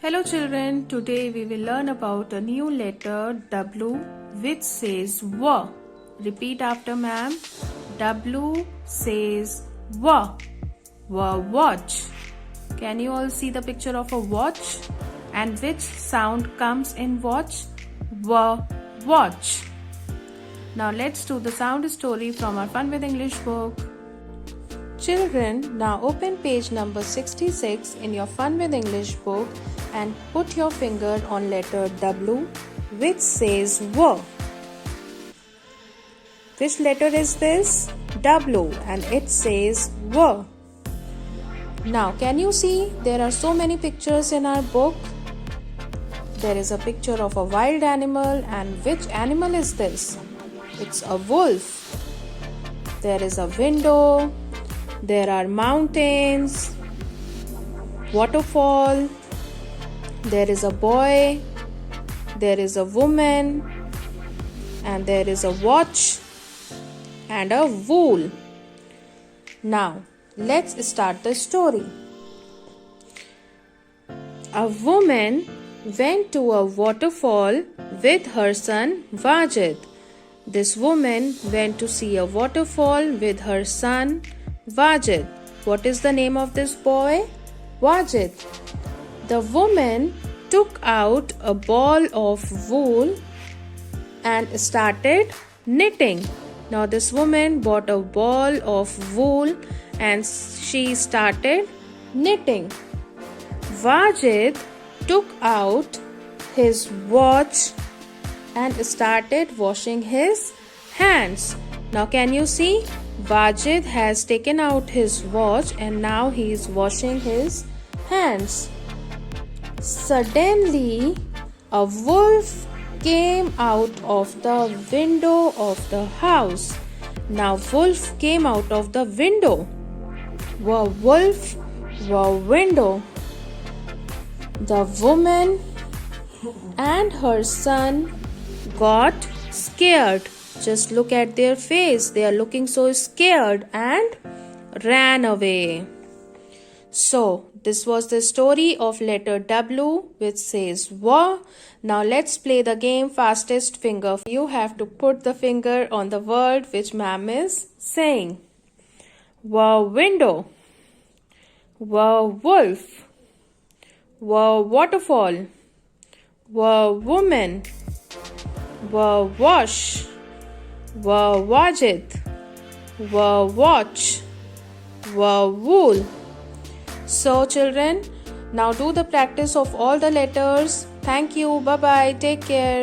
Hello children, today we will learn about a new letter W which says W. Repeat after ma'am. W says W. Watch. Can you all see the picture of a watch? And which sound comes in watch? Watch. Now let's do the sound story from our Fun with English book. Children, now open page number 66 in your Fun with English book and put your finger on letter W which says W. Which letter is this? W, and it says W. Now can you see there are so many pictures in our book? There is a picture of a wild animal, and which animal is this? It's a wolf. There is a window. There are mountains, waterfall, there is a boy, there is a woman, and there is a watch and a wool. Now, let's start the story. A woman went to a waterfall with her son Wajid. This woman went to see a waterfall with her son Wajid. What is the name of this boy? Wajid. The woman took out a ball of wool and started knitting. Now this woman bought a ball of wool and she started knitting. Wajid took out his watch and started washing his hands. Now can you see? Wajid has taken out his watch and now he is washing his hands. Suddenly, a wolf came out of the window of the house. Now wolf came out of the window. Wolf, window. The woman and her son got scared. Just look at their face. They are looking so scared and ran away. So, this was the story of letter W which says W. Now, let's play the game fastest finger. You have to put the finger on the word which ma'am is saying. Window. Wolf. Waterfall. Woman. Wash. Wajid, watch, wool. So children, now do the practice of all the letters. Thank you. Bye bye. Take care.